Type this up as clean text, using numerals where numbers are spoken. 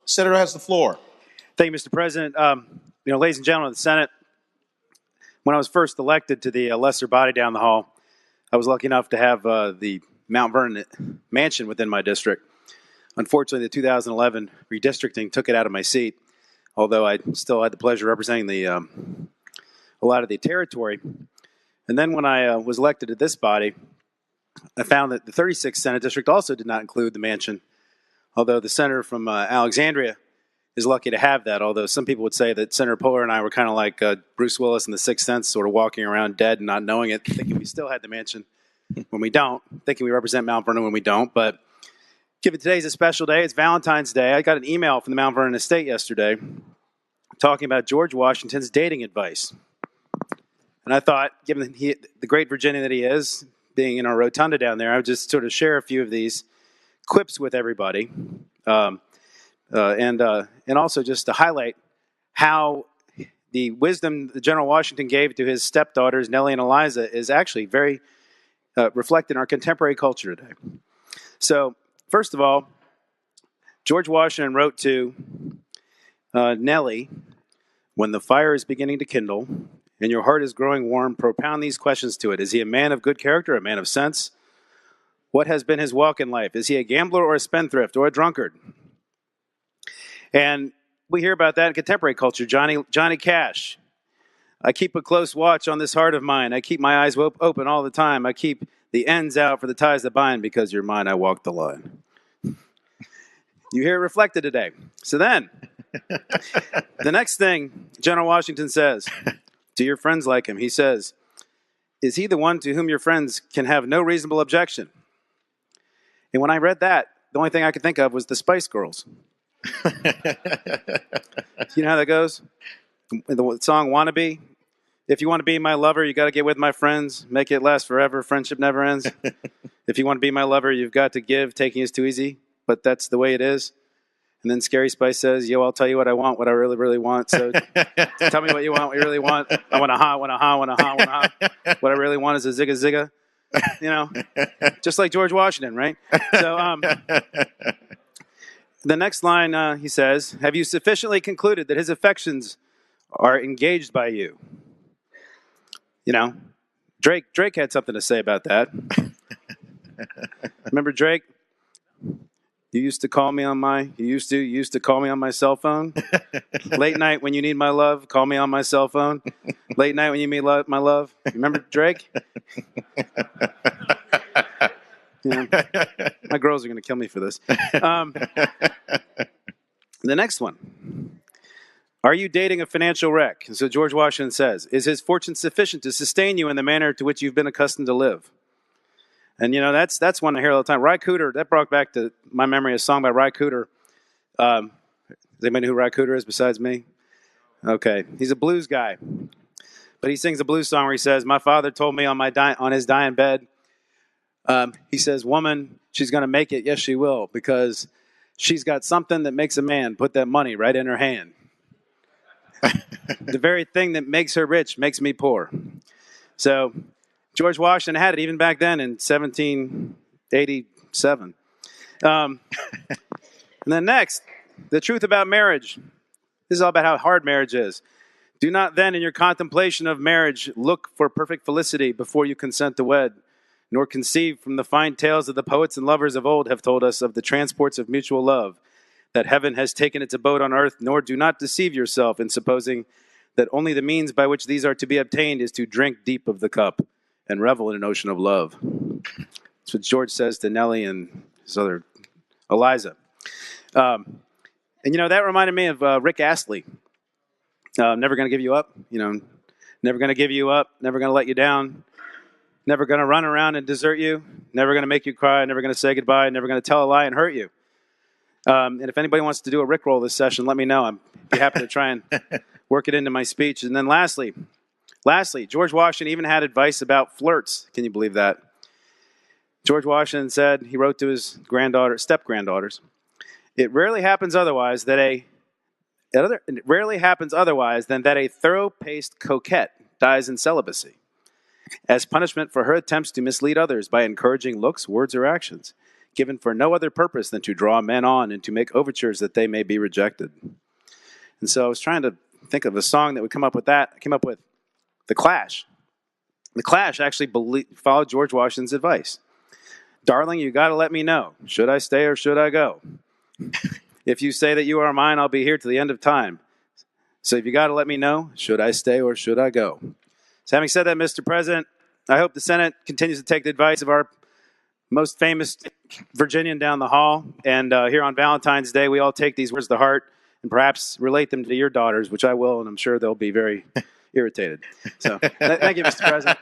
Senator has the floor. Thank you, Mr. President. Ladies and gentlemen of the Senate, when I was first elected to the lesser body down the hall, I was lucky enough to have the Mount Vernon mansion within my district. Unfortunately, the 2011 redistricting took it out of my seat, although I still had the pleasure of representing a lot of the territory. And then when I was elected to this body, I found that the 36th Senate District also did not include the mansion, although the senator from Alexandria is lucky to have that, although some people would say that Senator Poehler and I were kind of like Bruce Willis in The Sixth Sense, sort of walking around dead and not knowing it, thinking we still had the mansion when we don't, thinking we represent Mount Vernon when we don't. But given today's a special day, it's Valentine's Day, I got an email from the Mount Vernon estate yesterday talking about George Washington's dating advice. And I thought, given the great Virginian that he is, being in our rotunda down there, I would just sort of share a few of these quips with everybody. And also just to highlight how the wisdom that General Washington gave to his stepdaughters, Nellie and Eliza, is actually very reflected in our contemporary culture today. So, first of all, George Washington wrote to Nellie, "When the fire is beginning to kindle and your heart is growing warm, propound these questions to it. Is he a man of good character, a man of sense? What has been his walk in life? Is he a gambler or a spendthrift or a drunkard?" And we hear about that in contemporary culture. Johnny Cash. "I keep a close watch on this heart of mine. I keep my eyes open all the time. I keep the ends out for the ties that bind. Because you're mine, I walk the line." You hear it reflected today. So then, the next thing General Washington says, "Do your friends like him?" He says, "Is he the one to whom your friends can have no reasonable objection?" And when I read that, the only thing I could think of was the Spice Girls. You know how that goes? The song Wannabe. "If you want to be my lover, you got to get with my friends. Make it last forever. Friendship never ends. If you want to be my lover, you've got to give. Taking is too easy, but that's the way it is." And then Scary Spice says, "Yo, I'll tell you what I want, what I really, really want. So tell me what you want, what you really want. I want a hot, want a hot, want a hot, want a hot. What I really want is a zigga zigga." You know, just like George Washington, right? So, the next line, he says, "Have you sufficiently concluded that his affections are engaged by you?" You know, Drake had something to say about that. Remember Drake? You used to call me on my cell phone. Late night when you need my love, call me on my cell phone. Late night when you need my love. Remember Drake? Yeah. My girls are going to kill me for this. The next one. "Are you dating a financial wreck?" And so George Washington says, "Is his fortune sufficient to sustain you in the manner to which you've been accustomed to live?" And, you know, that's one I hear all the time. Cooder, that brought back to my memory a song by Cooder. Does anybody know who Cooder is besides me? Okay. He's a blues guy. But he sings a blues song where he says, "My father told me on his dying bed," he says, "Woman, she's going to make it. Yes, she will. Because she's got something that makes a man put that money right in her hand. The very thing that makes her rich makes me poor." So George Washington had it even back then in 1787. And then next, the truth about marriage. This is all about how hard marriage is. "Do not then in your contemplation of marriage look for perfect felicity before you consent to wed, nor conceive from the fine tales that the poets and lovers of old have told us of the transports of mutual love, that heaven has taken its abode on earth, nor do not deceive yourself in supposing that only the means by which these are to be obtained is to drink deep of the cup and revel in an ocean of love." That's what George says to Nellie and his other Eliza. And, you know, that reminded me of Rick Astley. "Never going to give you up. You know, never going to give you up. Never going to let you down. Never going to run around and desert you. Never going to make you cry. Never going to say goodbye. Never going to tell a lie and hurt you." And if anybody wants to do a Rickroll this session, let me know. I'd be happy to try and work it into my speech. And then lastly, George Washington even had advice about flirts. Can you believe that? George Washington said, he wrote to his step-granddaughters, "It rarely happens otherwise than that a thorough-paced coquette dies in celibacy, as punishment for her attempts to mislead others by encouraging looks, words, or actions. given for no other purpose than to draw men on and to make overtures that they may be rejected. And so I was trying to think of a song that would come up with that. I came up with The Clash. The Clash actually followed George Washington's advice. Darling, you got to let me know. Should I stay or should I go? If you say that you are mine, I'll be here to the end of time. So if you got to let me know, should I stay or should I go? So having said that, Mr. President, I hope the Senate continues to take the advice of our most famous Virginian down the hall. And here on Valentine's Day, we all take these words to heart and perhaps relate them to your daughters, which I will, and I'm sure they'll be very irritated. So thank you, Mr. President.